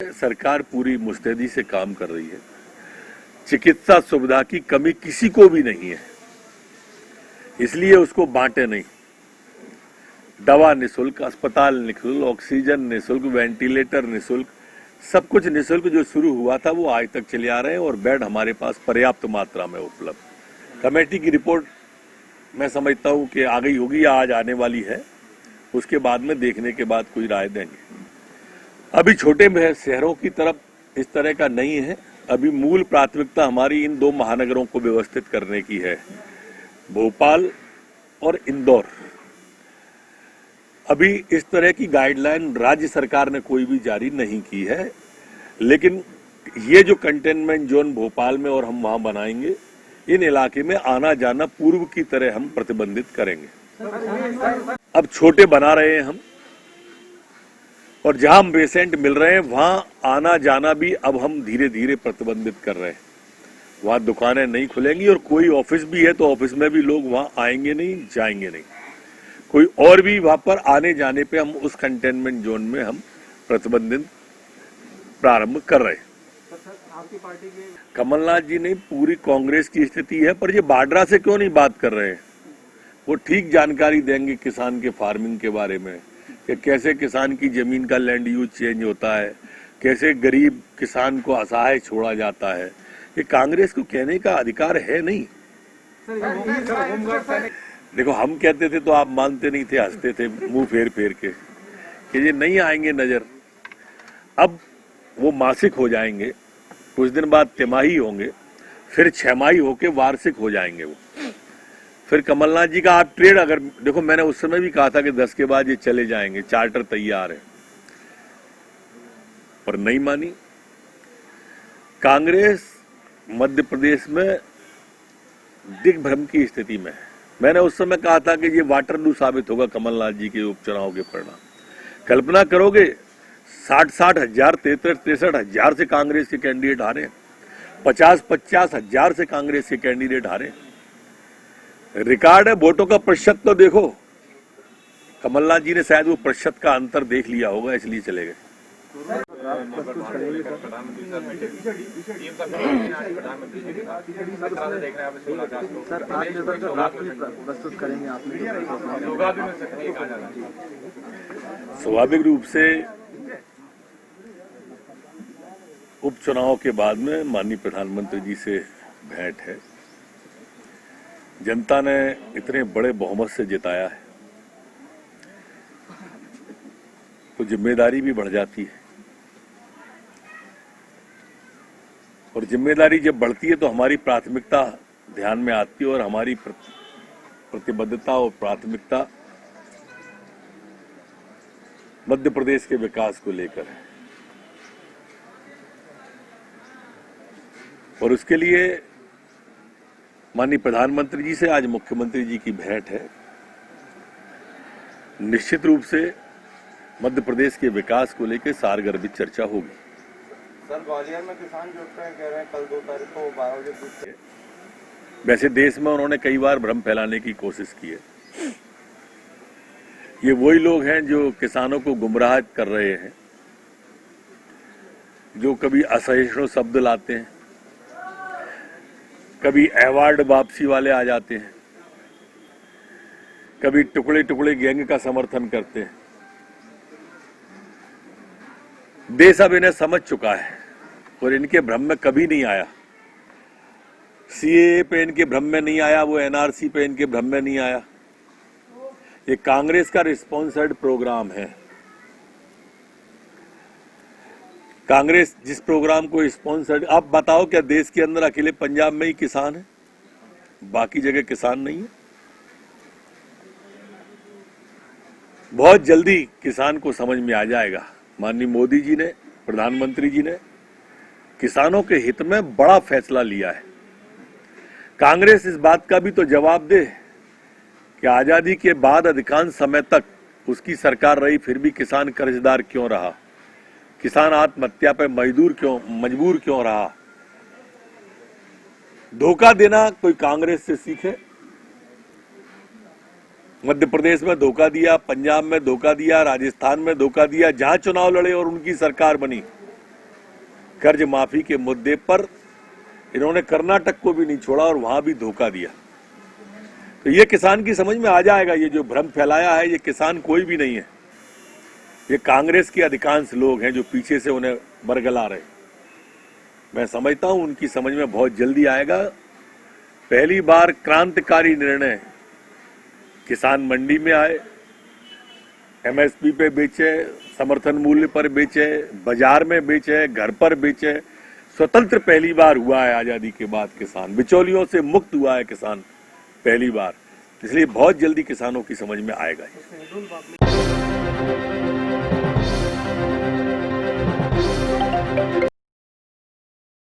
सरकार पूरी मुस्तैदी से काम कर रही है। चिकित्सा सुविधा की कमी किसी को भी नहीं है, इसलिए उसको बांटे नहीं। दवा निःशुल्क, अस्पताल निःशुल्क, ऑक्सीजन निःशुल्क, वेंटिलेटर निःशुल्क, सब कुछ निःशुल्क जो शुरू हुआ था वो आज तक चले आ रहे हैं और बेड हमारे पास पर्याप्त मात्रा में उपलब्ध। कमेटी की रिपोर्ट मैं समझता हूं कि आ गई होगी या आज आने वाली है, उसके बाद में देखने के बाद कोई राय देंगे। अभी छोटे शहरों की तरफ इस तरह का नहीं है। अभी मूल प्राथमिकता हमारी इन दो महानगरों को व्यवस्थित करने की है, भोपाल और इंदौर। अभी इस तरह की गाइडलाइन राज्य सरकार ने कोई भी जारी नहीं की है, लेकिन ये जो कंटेनमेंट जोन भोपाल में और हम वहां बनाएंगे, इन इलाके में आना जाना पूर्व की तरह हम प्रतिबंधित करेंगे। अब छोटे बना रहे हैं हम, और जहां हम पेशेंट मिल रहे हैं वहां आना जाना भी अब हम धीरे धीरे प्रतिबंधित कर रहे हैं। वहां दुकानें नहीं खुलेंगी और कोई ऑफिस भी है तो ऑफिस में भी लोग वहां आएंगे नहीं, जाएंगे नहीं। कोई और भी वहां पर आने जाने पे हम उस कंटेनमेंट जोन में हम प्रतिबंधित प्रारंभ कर रहे हैं। आपकी पार्टी के कमलनाथ जी ने पूरी कांग्रेस की स्थिति है, पर ये बाड्रा से क्यों नहीं बात कर रहे हैं? वो ठीक जानकारी देंगे किसान के फार्मिंग के बारे में, कि कैसे किसान की जमीन का लैंड यूज चेंज होता है, कैसे गरीब किसान को असहाय छोड़ा जाता है। ये कांग्रेस को कहने का अधिकार है नहीं। देखो, हम कहते थे तो आप मानते नहीं थे, हंसते थे मुंह फेर फेर के कि ये नहीं आएंगे नजर। अब वो मासिक हो जाएंगे, कुछ दिन बाद तिमाही होंगे, फिर छमाही होके वार्षिक हो जाएंगे। वो फिर कमलनाथ जी का आप ट्रेड, अगर देखो, मैंने उस समय भी कहा था कि 10 के बाद ये चले जाएंगे, चार्टर तैयार है, पर नहीं मानी। कांग्रेस मध्य प्रदेश में दिग्भ्रम की स्थिति में है। मैंने उस समय कहा था कि ये वाटरलू साबित होगा कमलनाथ जी के उपचुनाव के परिणाम। कल्पना करोगे, 60-60 हजार, 63-63 हजार से कांग्रेस के कैंडिडेट हारे, 50-50 हजार से कांग्रेस के कैंडिडेट हारे। रिकॉर्ड है, वोटों का प्रतिशत तो देखो। कमलनाथ जी ने शायद वो प्रतिशत का अंतर देख लिया होगा, इसलिए चले गए। स्वाभाविक रूप से उपचुनाव के बाद में माननीय प्रधानमंत्री जी से भेंट है। जनता ने इतने बड़े बहुमत से जिताया है तो जिम्मेदारी भी बढ़ जाती है, और जिम्मेदारी जब बढ़ती है तो हमारी प्राथमिकता ध्यान में आती है, और हमारी प्रतिबद्धता और प्राथमिकता मध्य प्रदेश के विकास को लेकर है। और उसके लिए माननीय प्रधानमंत्री जी से आज मुख्यमंत्री जी की भेंट है। निश्चित रूप से मध्य प्रदेश के विकास को लेकर सारगर्भित चर्चा होगी। सर, ग्वालियर में किसान जुट रहे हैं, कह रहे हैं कल 2 तारीख को 12 बजे जुट। वैसे देश में उन्होंने कई बार भ्रम फैलाने की कोशिश की है। ये वही लोग हैं जो किसानों को गुमराह कर रहे हैं, जो कभी असहिष्णु शब्द लाते हैं, कभी अवार्ड वापसी वाले आ जाते हैं, कभी टुकड़े टुकड़े गैंग का समर्थन करते हैं। देश अब इन्हें समझ चुका है और इनके भ्रम में कभी नहीं आया। सीएए पे इनके भ्रम में नहीं आया, वो एनआरसी पे इनके भ्रम में नहीं आया। ये कांग्रेस का स्पॉन्सर्ड प्रोग्राम है। कांग्रेस जिस प्रोग्राम को स्पॉन्सर्ड, आप बताओ क्या देश के अंदर अकेले पंजाब में ही किसान है, बाकी जगह किसान नहीं है? बहुत जल्दी किसान को समझ में आ जाएगा। माननीय मोदी जी ने, प्रधानमंत्री जी ने किसानों के हित में बड़ा फैसला लिया है। कांग्रेस इस बात का भी तो जवाब दे कि आजादी के बाद अधिकांश समय तक उसकी सरकार रही, फिर भी किसान कर्जदार क्यों रहा, किसान आत्महत्या पे मजबूर क्यों रहा। धोखा देना कोई कांग्रेस से सीखे। मध्य प्रदेश में धोखा दिया, पंजाब में धोखा दिया, राजस्थान में धोखा दिया, जहां चुनाव लड़े और उनकी सरकार बनी कर्ज माफी के मुद्दे पर इन्होंने कर्नाटक को भी नहीं छोड़ा और वहां भी धोखा दिया। तो ये किसान की समझ में आ जाएगा, ये जो भ्रम फैलाया है, ये किसान कोई भी नहीं है, ये कांग्रेस के अधिकांश लोग हैं जो पीछे से उन्हें बरगला रहे। मैं समझता हूं उनकी समझ में बहुत जल्दी आएगा। पहली बार क्रांतिकारी निर्णय, किसान मंडी में आए, एमएसपी पे बेचे, समर्थन मूल्य पर बेचे, बाजार में बेचे, घर पर बेचे। स्वतंत्र पहली बार हुआ है आजादी के बाद, किसान बिचौलियों से मुक्त हुआ है किसान पहली बार, इसलिए बहुत जल्दी किसानों की समझ में आएगा।